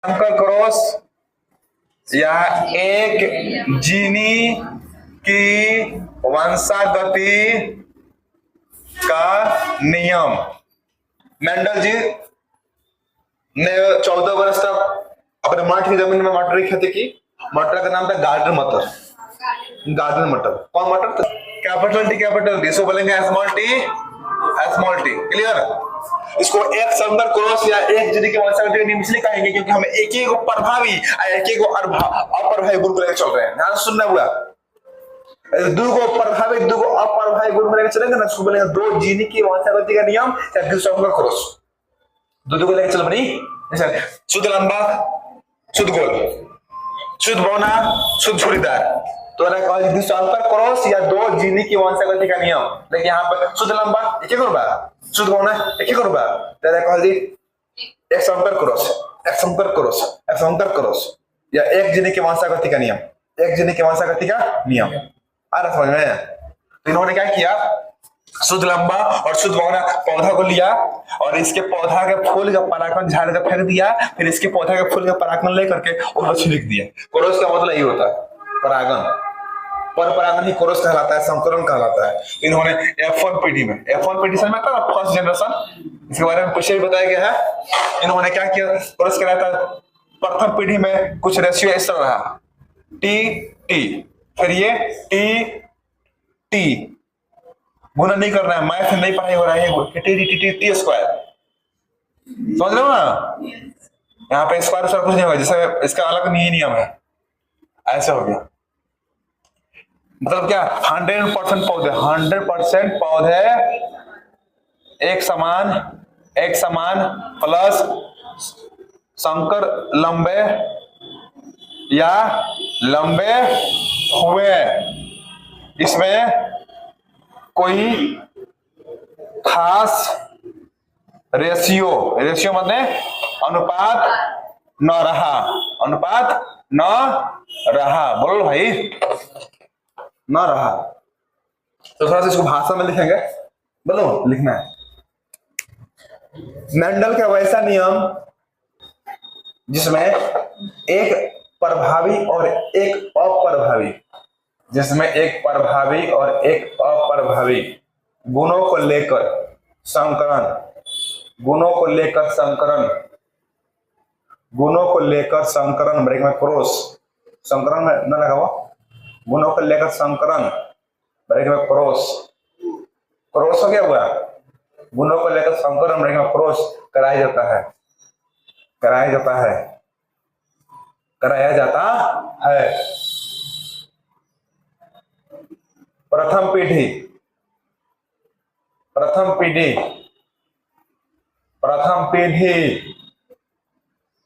संकर क्रॉस या एक जीनी की वंशागति का नियम। मेंडल जी ने 14 वर्ष तक अपने मठ की जमीन में मटर की खेती की। मटर का नाम था गार्डन मटर। गार्डन मटर कौन मटर था? Capital T. सो बोलेंगे स्मॉल टी। क्लियर? इसको एक संकर क्रॉस या एक जीनी के वंशागति नियम इसलिए कहेंगे क्योंकि हम एक ही को प्रभावी और एक ही को अप्रभावी गुण को लेकर चल रहे हैं। ध्यान सुनना हुआ। दो को प्रभावित दो को अप्रभावी गुण लेकर चलेंगे ना, उसको बोलेंगे दो जीनी की वंशागति का नियम या दो संकर क्रॉस। दो को लेकर चल बनी शुद्ध लंबा, शुद्ध गोल, शुद्ध बौना, शुद्ध छुरीदार। तो संकर क्रॉस या दो जीनी की वंशागति का नियम। लेकिन यहाँ पर शुद्ध लंबा एक रुपया, शुद्ध बौना एक रुपया। कह दी एक संकर क्रॉस, एक संकर क्रॉस, एक संकर क्रॉस या एक जीनी की वंशागति का नियम, एक जीनी की वंशागति का नियम। आ रहा समझ में? तो इन्होंने क्या किया, शुद्ध लंबा और शुद्ध बौना पौधा को लिया और इसके पौधा के फूल का परागण झाड़ कर फेंक दिया। फिर इसके पौधा के फूल का परागण लेकर के उसको छिड़क दिया। क्रॉस का मतलब यही होता है, परागण। पर परागण ही क्रॉस कहलाता है, संकरण कहलाता है। इन्होंने F1 पीढ़ी में, F1 पीढ़ी समझ में आता है, फर्स्ट जनरेशन, इसके बारे में पीछे भी बताया गया है। इन्होंने क्या किया, क्रॉस कहलाता है। प्रथम पीढ़ी में कुछ रेशियो ऐसा रहा T, फिर ये T गुना नहीं करना है, मैथ नहीं पढ़ाई हो रहा है, टी स्क्वायर। समझ रहे हो ना? यहाँ पे स्क्वायर से कुछ नहीं होगा, जैसे इसका अलग नियम है। ऐसा हो गया मतलब क्या, 100% पौधे, 100% पौधे एक समान प्लस संकर लंबे या लंबे हुए। इसमें कोई खास रेशियो मतलब अनुपात न रहा। बोलो भाई, न रहा। तो थोड़ा सा इसको भाषा में लिखेंगे। बोलो, लिखना है। मेंडल का वैसा नियम जिसमें एक प्रभावी और एक अप्रभावी, गुणों को लेकर संकरण ब्रेक में क्रॉस, संकरण में न लगा हुआ, गुणों को लेकर संकरण ब्रेक में क्रॉस हो गया हुआ। गुणों को लेकर संकरण ब्रेक में क्रॉस कराया जाता है। प्रथम पीढ़ी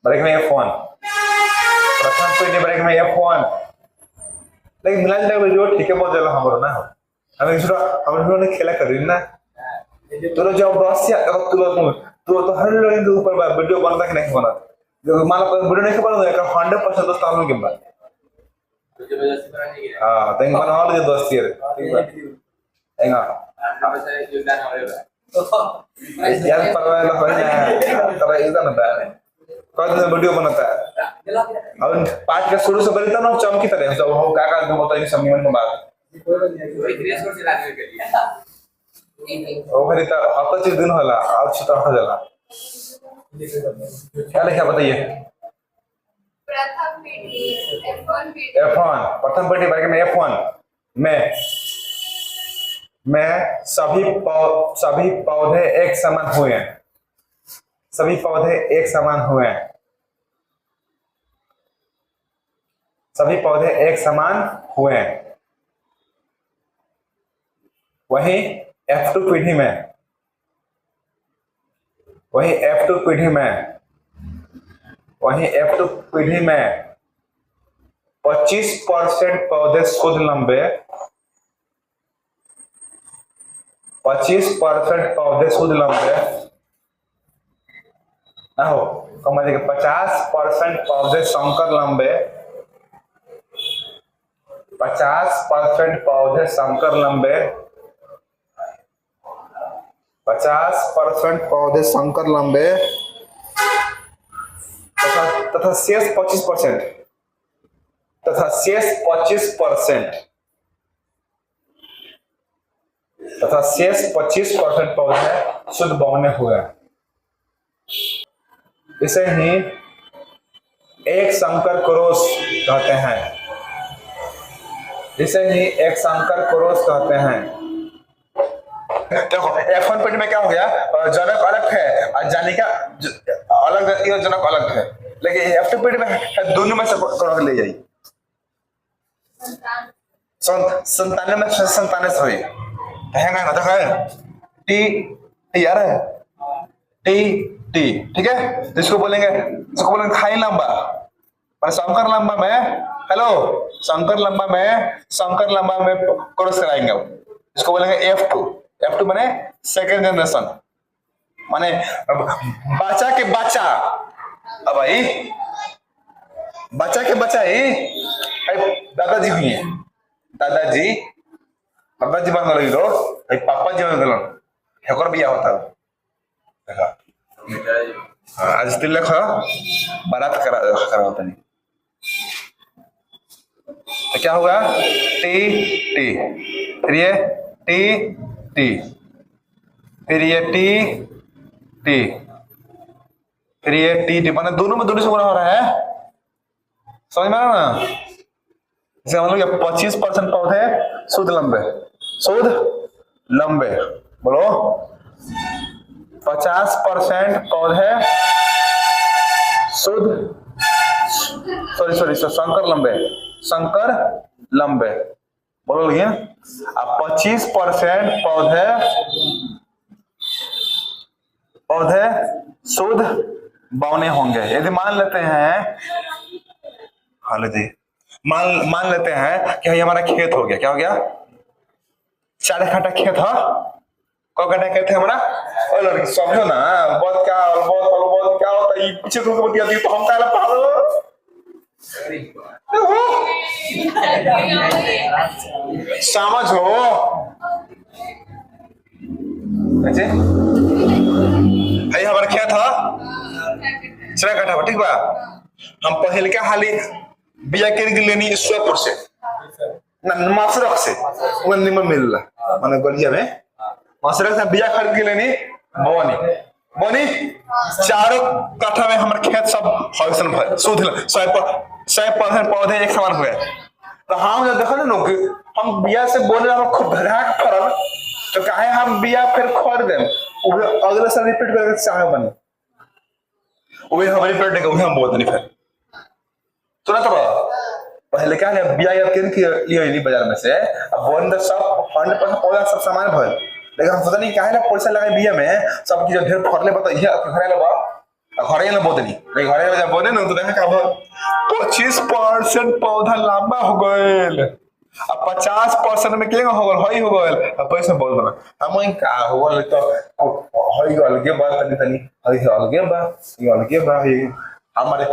ब्रेक में F1, प्रथम पीढ़ी ब्रेक में F1। लेकिन मिला जो ठीक है, बहुत ज्यादा हमारा ना हम ने खेला कर रही ना। तो जब 10 या तो हर लोग ऊपर वीडियो बनता कि नहीं बना, जो मान लो वीडियो नहीं बना तो 100% दोस्त आलू के बाद हां तेंग बना वाले जो दोस्त यार एंगा यार परवाह ना होना तब इधर ना बैठ कौन सा वीडियो बनाता है और पांच का शुरू से बनता ना चमकी तरह जब हो काका को बताइए सम्मान में बात ओ फिर तो हफ्ता 4 दिन होला और छोटा हो जाला। क्या लिखा बताइए? F1 प्रथम पीढ़ी वर्ग में F1 में सभी पौधे एक समान हुए। वही F2 पीढ़ी में 25% पौधे शुद्ध लंबे, 50% पौधे शुद्ध लंबे ना हो, समझ लीजिए 50% पौधे संकर लंबे, 50% पौधे संकर लंबे, 50% पौधे संकर लंबे तथा तथा शेष 25%, तथा शेष 25%, तथा शेष 25% पौधे शुद्ध बौने हुए। इसे ही एक संकर क्रोस कहते हैं। इसे ही एक संकर क्रोस कहते हैं। देखो F1 पेट में क्या हो गया, जनक अलग है और जानिका अलग रहती है, जनक अलग है, लेकिन F2 पेट में दोनों में से कौन ले जाइए, संतान में संतान से हुई है ना, देखो टी यार है टी टी, ठीक है। इसको बोलेंगे खाई लंबा, और शंकर लंबा में, हेलो शंकर लंबा में क्रॉस कराएंगे, इसको बोलेंगे F2 माने सेकंड जनरेशन, माने बच्चा के बच्चा, अब भाई बच्चा के बच्चा ही दादाजी हुई है, दादाजी बन गए लो, पापा जी बन गए, हेकर बिया होता है, देखा आज तिलक बारात करा होता नहीं, तो क्या होगा टी टी, फिर ये टी टी, फिर ये टी टी, फिर ये टी टी, माने दोनों में दोनों से गुना हो रहा है, समझ में आ रहा ना। इसे मतलब 25% पौधे शुद्ध लंबे, बोलो 50% पौधे शुद्ध, सॉरी संकर लंबे, बोलो भैया। अब 25% पौधे शुद्ध बौने होंगे। यदि मान लेते हैं, मान लेते हैं कि हमारा खेत हो गया, क्या हो गया, 4 कट्ठा खेत है, कौ कट्ठा खेत है हमारा, और लड़की समझो ना, बहुत क्या होता है, पीछे तो हम क्या पागल समझो, भाई हमारा खेत था 4 कट्ठा, ठीक बा। हम पहले क्या हाली बिया के लेनी ईश्वरपुर से ना मासरक से, निमन मिल रहा माने गलिया में मासरक से बिया खरीद के लेनी बोनी 4 कट्ठा में हमारे खेत सब हॉइसन भर शुद्ध 100% पौधे एक समान हुए। तो हम जब देखो ना कि हम बिया से बोले हम खूब धड़ाक फरल, तो काहे हम बिया फिर खरीद दें, अगले साल रिपीट करके चाहे बने, वही हम रिपीट देंगे, वही हम बोलते नहीं फिर तो ना। तो पहले क्या है, बिया या किन की बाजार में से, अब बोल दे सब 100% पौधा सब सामान भर, लेकिन हम पता नहीं काहे ना पैसा लगाए बिया में, सब की जो ढेर फरले बता ये घरे लबा घरे ना बोतनी, लेकिन घरे में जब बोले ना तो देखा का 25% पौधा लंबा हो गएल, अब 50% में कितना हो गल, हो गल, अब पैसा बोल दना हम का हो गल, तो होई गल के बात तनी होई अलगे बा ये हमारे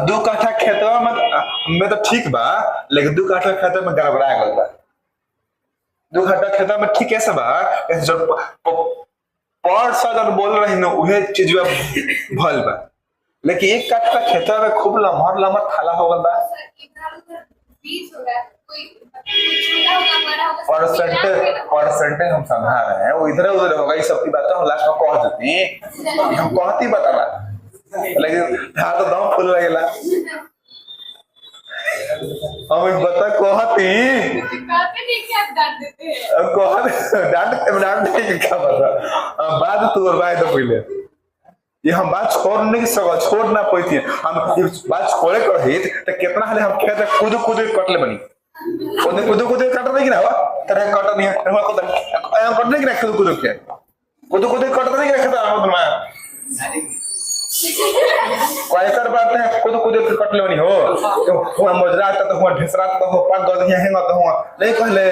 2 कट्ठा खेतवा में तो ठीक बा, लेकिन 2 कट्ठा खेत में गड़बड़ा गल बा। 2 कट्ठा खेत में ठीक कैसे बा, जब पर सदर बोल रही न उहे चीज भल बा, लेकिन 1 कट्ठा खेत में खूब लम्हा थाला हो गल बा। परसेंटेज हम समझा रहे हैं, वो इधर उधर होगा, ये सब की बात हम लास्ट में कह देती, हम कहती बताना, लेकिन हाँ तो दम फूल लगेला, हम बता कहती क्या बता बात तू और बात तो पहले ये हम बात छोड़ नहीं सका, छोड़ ना पाती, हम बात छोड़े कर तो कितना हाले हम खेत कूद कटले बनी, कूद कट नहीं ना तरह कट नहीं कटने की रखे कूद कट नहीं रखे कर बात है, कूद के कटले बनी हो, तो हुआ मजरात तो हुआ ढेसरात तो हो, पाक गद यहां हेंगा तो हुआ नहीं कहले,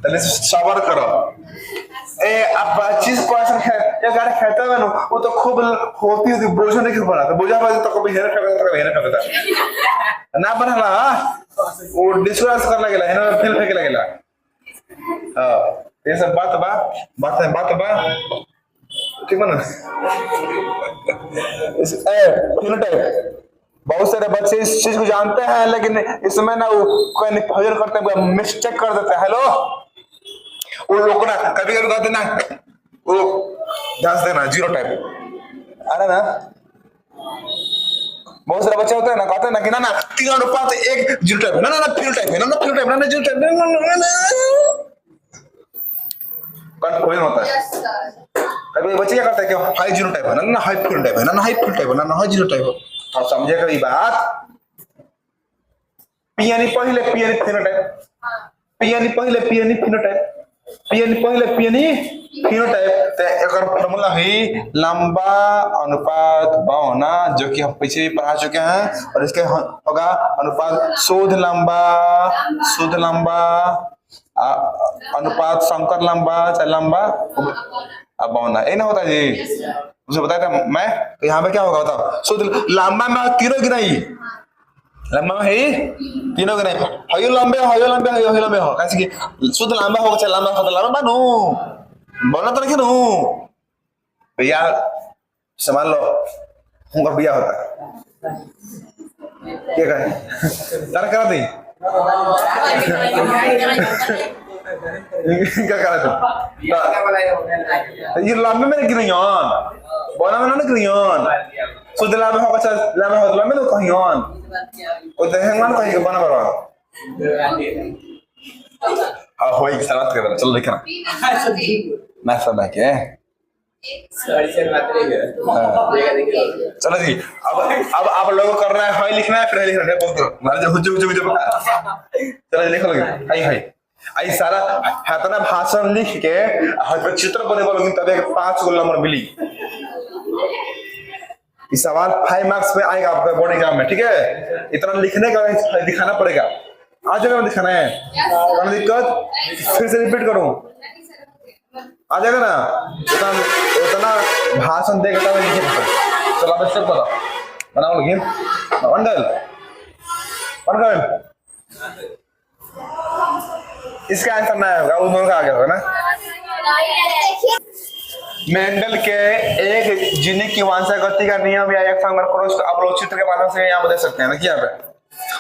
तले सबर करो। ए अब 25% है ये गाड़ी खाता है ना, वो तो खूब होती बोझा नहीं बना, तो बोझा बाजी तो कभी हेर फेंकता ना बनला, वो डिस्कस कर लगेला है ना, फेल फेंके लगेला। हां ये सब बात बा ठीक है ना? फिनोटाइप बहुत सारे बच्चे इस चीज को जानते हैं, लेकिन इसमें ना वो कंफ्यूजन करते हैं, मिस्टेक कर देते हैं। हेलो, वो लोग ना कभी कभी कहते ना, वो ध्यान देना, जीरो टाइप। अरे ना बहुत सारे बच्चे होते हैं ना, कहते हैं ना कि ना ना 3:1 जीरो टाइप, ना ना ना फिनोटाइप है, ना ना फिनोटाइप, ना ना जीरो टाइप, ना ना ना कंफ्यूजन होता है। कभी बच्चे क्या करते हैं कि हाई जीरो टाइप है, ना ना हाई फिनोटाइप है, ना ना हाई फिनोटाइप है, ना ना हाई जीरो टाइप है। आप समझे कभी बात? पी यानी पहले पी यानी फिनोटाइप, पी यानी पहले पी यानी फिनोटाइप, पी यानी पहले पी यानी फिनोटाइप। तो एक फॉर्मूला है लंबा अनुपात भावना, जो कि हम पीछे भी पढ़ा चुके हैं, और इसके होगा अनुपात शुद्ध लंबा अनुपात संकर लंबा चाहे लंबा भावना, ये ना होता जी। मुझे बताया था मैं, तो यहाँ पे क्या होगा बताओ? शुद्ध लंबा में तीनों गिनाई, लंबा में है तीनों गिनाई, हयो लंबे हो, कैसे कि शुद्ध लंबा होगा चाहे लंबा होगा, लंबा नो बोलना तो नहीं नो भैया। समझ लो उनका बिया होता है, क्या करें तारा करा दी क्या करा तुम ये लंबे में गिरियन बोला में ना गिरियन शुद्ध लंबा होगा चाहे लंबा होगा, लंबे तो कहियन वो देखेंगे ना कहीं बना बड़ा। हाँ हो एक सलाद कर चलो लिखना मैं सब है क्या चलो जी। अब आप लोगों को करना है हाई लिखना है, फिर लिखना है बोल जो हुजु चलो लिखो लगे हाई हाई आई सारा हाथना भाषण लिख के हर चित्र बने बोलोगे तब एक 5 गो नंबर मिली। इस सवाल 5 मार्क्स में आएगा आपका बोर्ड एग्जाम में, ठीक है? इतना लिखने का दिखाना पड़ेगा, आज जगह में दिखाना है, कोई दिक्कत? फिर से रिपीट करूं, आ जाएगा ना? उतना भाषण देगा तब लिखे। चलो अब स्टेप बताओ, बनाओ लगे मंडल इसका आंसर ना होगा, उस दोनों का आगे होगा ना। मेंडल के एक जीने की वांछा गति का नियम या एक संगर क्रॉस आप लोग चित्र के माध्यम से यहाँ पे देख सकते हैं ना, यहाँ पे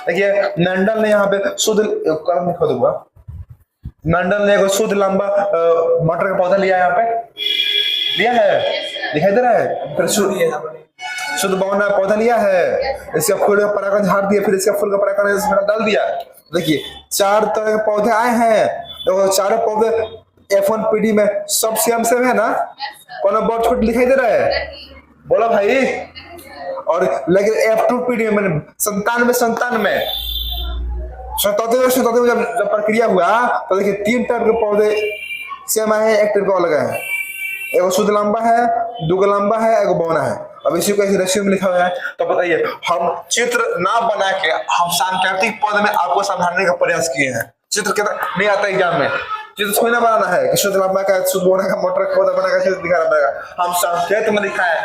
देखिए मेंडल ने यहाँ पे शुद्ध कलम लिखो दूंगा, मेंडल ने एक शुद्ध लंबा मटर का पौधा लिया, यहाँ पे लिया है, दिखाई दे रहा है, फिर शुद्ध बौना पौधा लिया है, इसका फूल का परागण झाड़ दिया, फिर इसका फूल का परागण इसमें डाल दिया। देखिए 4 तरह के पौधे आए हैं, तो चारों पौधे F1 PD में सब सेम है ना, कौन बहुत छोटा दिखाई दे रहा है, बोला भाई? और लेकिन F2 PD में 97 जब प्रक्रिया हुआ तो देखिए 3 टाइप के पौधे सेम आए हैं, 1 टाइप का अलग है, एक शुद्ध लंबा है, 2 लंबा है, 1 बौना है। अब इसी को रेशियो में लिखा हुआ है, तो बताइए हम चित्र ना बना के हम सांकेतिक पद में आपको समझाने का प्रयास किए हैं। चित्र के नहीं आता एग्जाम में, चित्र थोड़ी ना बनाना है कि शुद्ध लंबा का शुद्ध बौना का मटर का पौधा बना का चित्र दिखाना पड़ेगा, हम संकेत में लिखा है,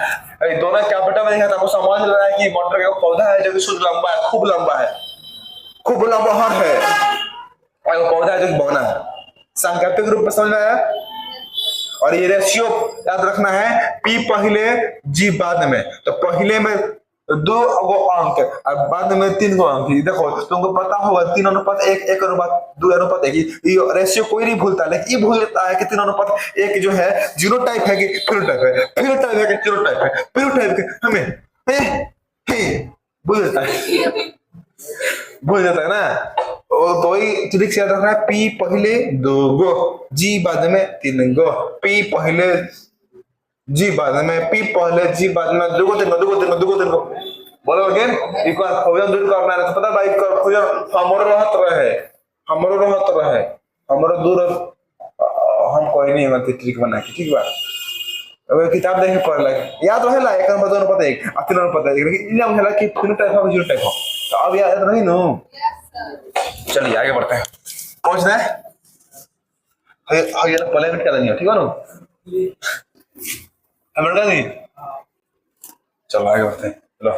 दोनों कैपिटल में लिखा था, आपको समझ लेना है कि मटर का पौधा है जो कि शुद्ध लंबा है, खूब लंबा है, और पौधा है जो बौना है, सांकेतिक रूप में समझ में आया। और ये रेशियो याद रखना है, P पहले G बाद में, तो पहले में 2 अंक और बाद में 3 अंक। देखो तुमको पता होगा 3:1, 1:2:1, ये रेशियो कोई नहीं भूलता, लेकिन ये भूल जाता है कि 3:1 जो है जीरो टाइप है कि फिनोटाइप है, फिनोटाइप है कि जीरो टाइप है, फिनोटाइप के हमें भूल जाता है ना। तो ही ट्रिक से याद रखना है, P पहले 2 गो, G बाद में 3 गो, P पहले G बाद में, P पहले G बाद में 2 गो 3 गो बोलो अगेन। एक बार खोजन दूर करना है तो पता भाई खोजन हमरो रहत रहे हमरो दूर हम कोई नहीं मत ट्रिक बना के, ठीक बा? अब किताब देख के पढ़ ले याद रहेला, 1:2:1 और 3:1 लेकिन इल्जाम है कि फिनोटाइप है जीरो टाइप हो, तो अब याद नहीं नो। चलिए आगे बढ़ते हैं, पहुंच रहे हैं ये ना प्लेमेंट कर देनी हो, ठीक है ना? हमर का नहीं, चलो आगे बढ़ते हैं। चलो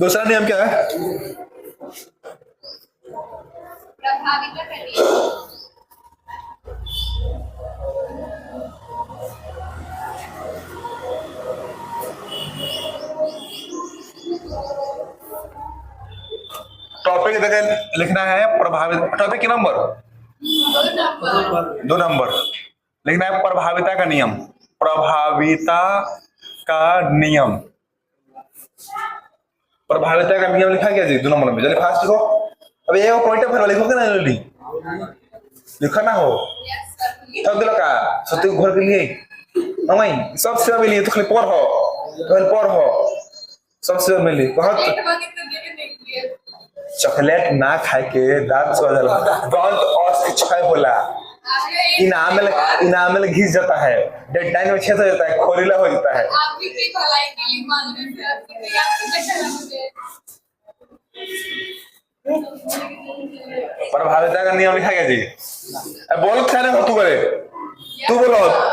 दूसरा नियम क्या है? प्रभाविता का लिखना है, प्रभावित टॉपिक के नंबर 2 नंबर लिखना है, प्रभाविता का नियम, प्रभाविता का नियम, प्रभाविता का नियम लिखा गया जी 2 नंबर में, जल्दी फास्ट लिखो। अब ये पॉइंट भर लिखोगे ना, जल्दी लिखा ना हो सब दिलो का सत्य घर के लिए मम्मी सब सेवा मिली तो खाली पढ़ो सब सेवा मिली बहुत चॉकलेट ना खाए के दांत सड़ल दांत और क्षय होला, इनाम में घिस जाता है, डेडलाइन में छेद हो जाता है, खोरीला हो जाता है। प्रभाविता का नियम लिखा गया जी, बोल खाने हो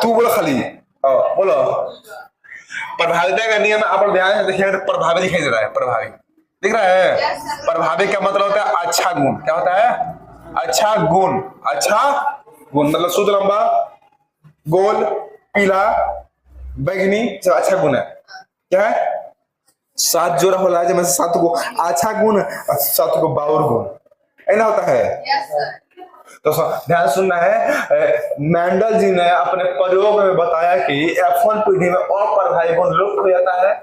तू बोलो खाली बोलो। प्रभाविता का नियम आप ध्यान से देखिए, प्रभावी दिखाई दे रहा है, प्रभावी दिख रहा है। प्रभावी का मतलब होता है अच्छा गुण, क्या होता है? अच्छा गुण, अच्छा गुण मतलब शुद्ध, लंबा, गोल, पीला, बैगनी, सब अच्छा गुण है। क्या है? 7 जोड़ा होला है, जब 7 को अच्छा गुण, 7 को बाउर गुण, ऐसा होता है। तो ध्यान सुनना है, मेंडल जी ने अपने प्रयोग में बताया कि F1 पीढ़ी में अप्रभावी गुण लुप्त हो जाता है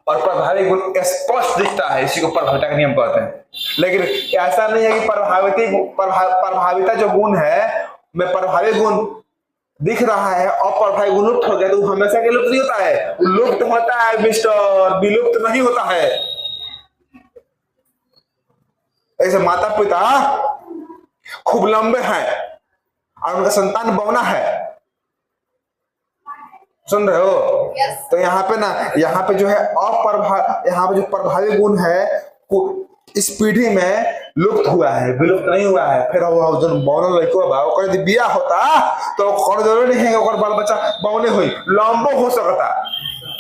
और प्रभावी गुण स्पष्ट दिखता है, इसी को प्रभाविता का नियम कहते हैं। लेकिन ऐसा नहीं है कि प्रभाविता जो गुण है में प्रभावी गुण दिख रहा है और प्रभावी गुण लुप्त हो गया, तो हमेशा के लुप्त नहीं होता है, लुप्त होता है मिस्टर, विलुप्त नहीं होता है। ऐसे माता पिता खूब लंबे हैं और उनका संतान बौना है, सुन रहे हो? तो यहाँ पे ना, यहाँ पे जो है यहाँ पे जो प्रभावी गुण है इस पीढ़ी में लुप्त हुआ है, विलुप्त नहीं हुआ है। फिर जो बौना लड़को बा ओकर बिया होता तो कोनो जरूरी नहीं है ओकर बाल बच्चा बौने हुई, लंबो हो सकता।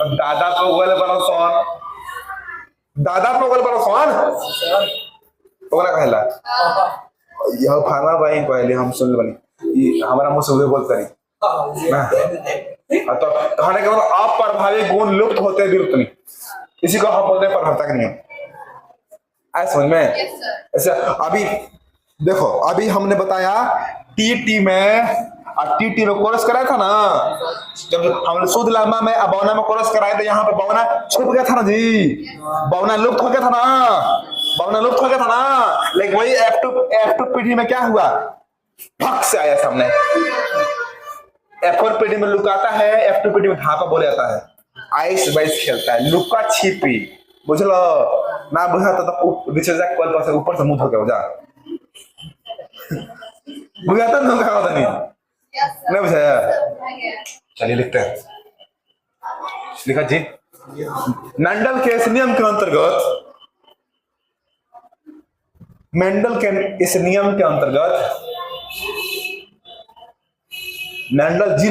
अब दादा तो गले बड़ा सोन, दादा तो गले बड़ा सोन ओकरा कहला यह फार्मा भाई पहले हम सुन बनी हमारा मुंह से बोल करी तो कहने के मतलब अप्रभावी गुण लुप्त होते, विलुप्त नहीं, इसी को हम बोलते हैं प्रभाविता का नियम। आया समझ में? ऐसे अभी देखो, अभी हमने बताया टीटी में टीटी में कोरस कराया था ना, जब हमने शुद्ध लंबा में बौना में कोरस कराया तो यहाँ पे बौना छुप गया था ना जी, बौना लुप्त हो गया था ना, बौना लुप्त हो गया था ना। लेकिन वही F2 पीढ़ी में क्या हुआ, फक से आया सामने। F1 पीढ़ी में लुकाता है, F2 पीढ़ी में धापा बोले जाता है, आइस बाइस खेलता है, लुका छिपी, बुझलो ना? बुझा तो नीचे जा कल पास ऊपर से मुंह धो के जा बुझाता ना, कहा होता नहीं बुझाया। चलिए लिखते हैं, लिखा जी। मेंडल के इस नियम के अंतर्गत, मेंडल के इस नियम के अंतर्गत मेंडल जी